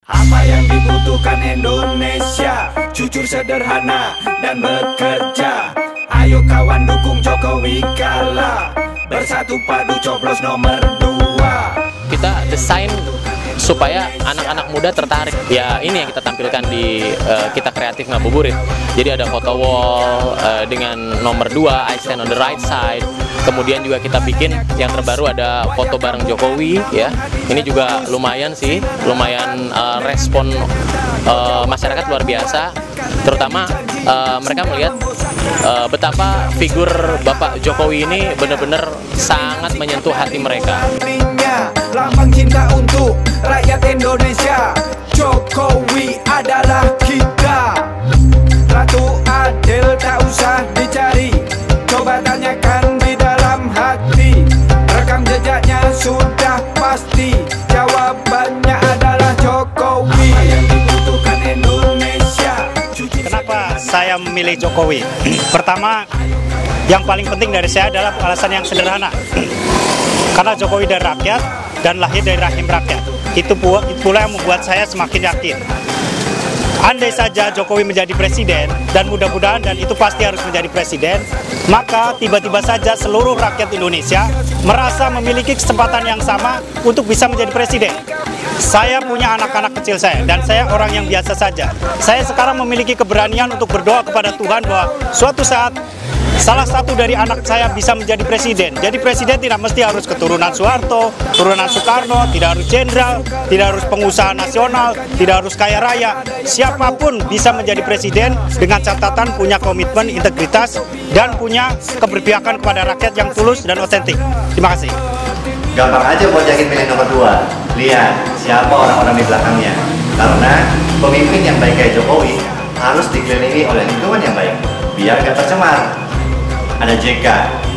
Apa yang dibutuhkan Indonesia? Jujur, sederhana, dan bekerja. Ayo kawan dukung Jokowi kalah. Bersatu padu coblos nomor 2. Kita desain supaya anak-anak muda tertarik. Ya ini yang kita tampilkan di Kita Kreatif Ngabuburit. Jadi ada foto wall dengan nomor 2, I stand on the right side. Kemudian juga kita bikin yang terbaru ada foto bareng Jokowi ya. Ini juga lumayan sih, lumayan respon masyarakat luar biasa. Terutama mereka melihat betapa figur Bapak Jokowi ini benar-benar sangat menyentuh hati mereka. Lambang cinta untuk rakyat Indonesia. Jokowi adalah kita. Ratu adil tak usah dicari. Coba tanyakan di dalam hati. Rekam jejaknya sudah pasti. Jawabannya adalah Jokowi. Apa yang dibutuhkan Indonesia? Kenapa saya memilih Jokowi? Pertama, yang paling penting dari saya adalah alasan yang sederhana. Karena Jokowi dari rakyat dan lahir dari rahim rakyat. Itu pula yang membuat saya semakin yakin. Andai saja Jokowi menjadi presiden, dan mudah-mudahan dan itu pasti harus menjadi presiden, maka tiba-tiba saja seluruh rakyat Indonesia merasa memiliki kesempatan yang sama untuk bisa menjadi presiden. Saya punya anak-anak kecil saya, dan saya orang yang biasa saja. Saya sekarang memiliki keberanian untuk berdoa kepada Tuhan bahwa suatu saat salah satu dari anak saya bisa menjadi presiden. Jadi presiden tidak mesti harus keturunan Soeharto, keturunan Soekarno, tidak harus jenderal, tidak harus pengusaha nasional, tidak harus kaya raya. Siapapun bisa menjadi presiden dengan catatan punya komitmen, integritas, dan punya keberpihakan kepada rakyat yang tulus dan otentik. Terima kasih. Gampang aja buat yakin pilih nomor 2. Lihat siapa orang-orang di belakangnya. Karena pemimpin yang baik kayak Jokowi harus dikelilingi oleh lingkungan yang baik, biar gak tercemar. Ada JK,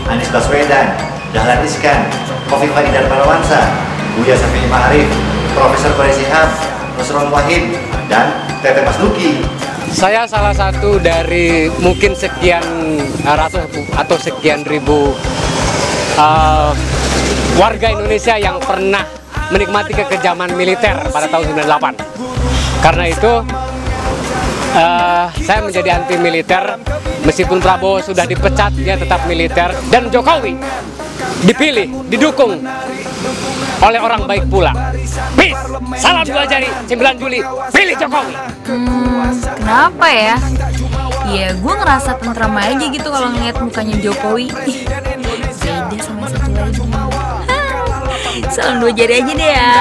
Anies Baswedan, Dahlan Iskan, Khofifah Indar Parawansa, Buya Syafi'i Ma'arif, Profesor Quraish Shihab, Nusron Wahid, dan Tete Mas Duki. Saya salah satu dari mungkin sekian ratus atau sekian ribu warga Indonesia yang pernah menikmati kekejaman militer pada tahun 98. Karena itu saya menjadi anti militer. Meskipun Prabowo sudah dipecat, dia tetap militer. Dan Jokowi dipilih, didukung oleh orang baik pula. Peace, salam 2 jari, 9 Juli, pilih Jokowi. Kenapa ya? Ya gue ngerasa tentram aja gitu kalau ngeliat mukanya Jokowi. Beda sama satu lagi. Salam 2 jari aja deh ya.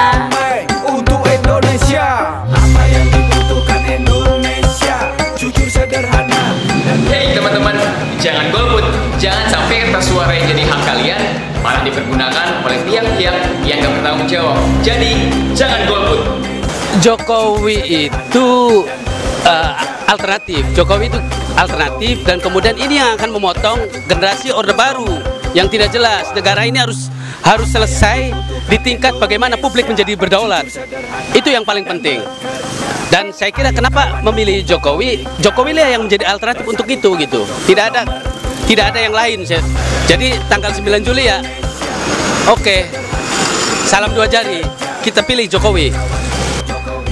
Untuk Indonesia. Apa yang dibutuhkan Indonesia? Jujur, sederhana. Hey teman-teman, jangan golput. Jangan sampai kertas suara yang jadi hak kalian malah dipergunakan oleh pihak-pihak yang gak bertanggung jawab. Jadi, jangan golput. Jokowi itu alternatif. Jokowi itu alternatif, dan kemudian ini yang akan memotong generasi orde baru yang tidak jelas. Negara ini harus selesai di tingkat bagaimana publik menjadi berdaulat. Itu yang paling penting. Dan saya kira kenapa memilih Jokowi? Jokowi lah yang menjadi alternatif untuk itu gitu. Tidak ada yang lain. Jadi tanggal 9 Juli ya. Oke. Salam 2 jari. Kita pilih Jokowi.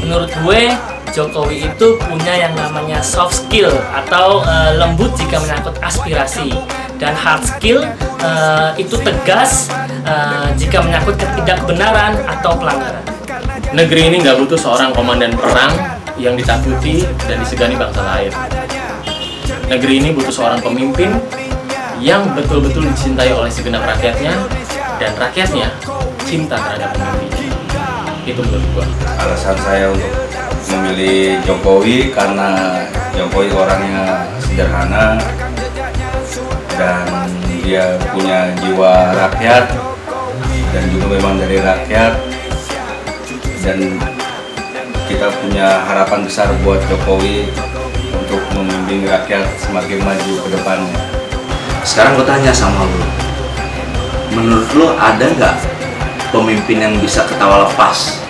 Menurut gue, Jokowi itu punya yang namanya soft skill atau lembut jika menyangkut aspirasi, dan hard skill itu tegas jika menyangkut ketidakbenaran atau pelanggaran. Negeri ini nggak butuh seorang komandan perang yang ditakuti dan disegani bangsa lain. Negeri ini butuh seorang pemimpin yang betul-betul dicintai oleh segenap rakyatnya, dan rakyatnya cinta terhadap pemimpinnya. Itu menurut gua. Alasan saya untuk memilih Jokowi karena Jokowi orangnya sederhana dan dia punya jiwa rakyat dan juga memang dari rakyat, dan kita punya harapan besar buat Jokowi untuk membimbing rakyat semakin maju ke depannya. Sekarang gue tanya sama lu, menurut lu ada nggak pemimpin yang bisa ketawa lepas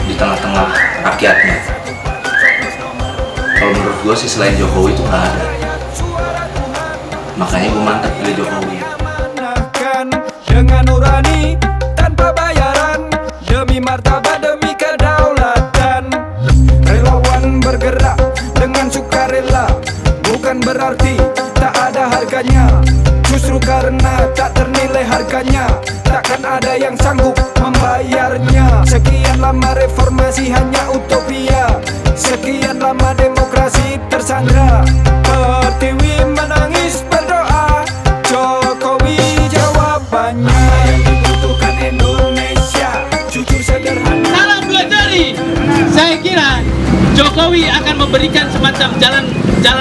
di tengah-tengah rakyatnya? Kalau menurut gue sih selain Jokowi itu nggak ada. Makanya gue mantap pilih Jokowi. Dengan nurani tanpa bayaran, demi martabat, demi kedaulatan. berarti tak ada harganya. Justru karena tak ternilai harganya, takkan ada yang sanggup membayarnya. Sekian lama reformasi hanya utopia, sekian lama demokrasi tersandra. Pertiwi menangis berdoa, Jokowi jawabannya. Apa yang dibutuhkan Indonesia, jujur sederhana. Salam 2 jari. Saya kira Jokowi akan memberikan semacam jalan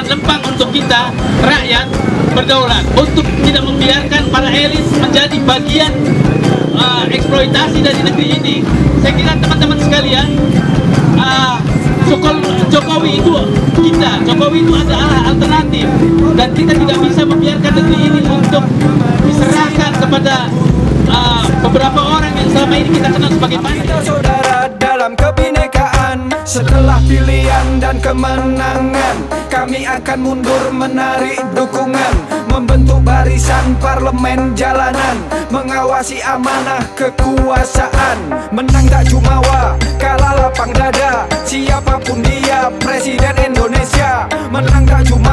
lempang untuk kita rakyat berdaulat, untuk tidak membiarkan para elit menjadi bagian eksploitasi dari negeri ini. Saya kira teman-teman sekalian, Jokowi itu Jokowi itu adalah alternatif, dan kita tidak bisa membiarkan negeri ini untuk diserahkan kepada beberapa orang yang selama ini kita kenal sebagai Kita saudara dalam kebinekaan. Setelah pilihan dan kemenangan, kami akan mundur menarik dukungan, membentuk barisan parlemen jalanan, mengawasi amanah kekuasaan. Menang tak jumawa, kalah lapang dada, siapapun dia presiden Indonesia. Menang tak jumawa,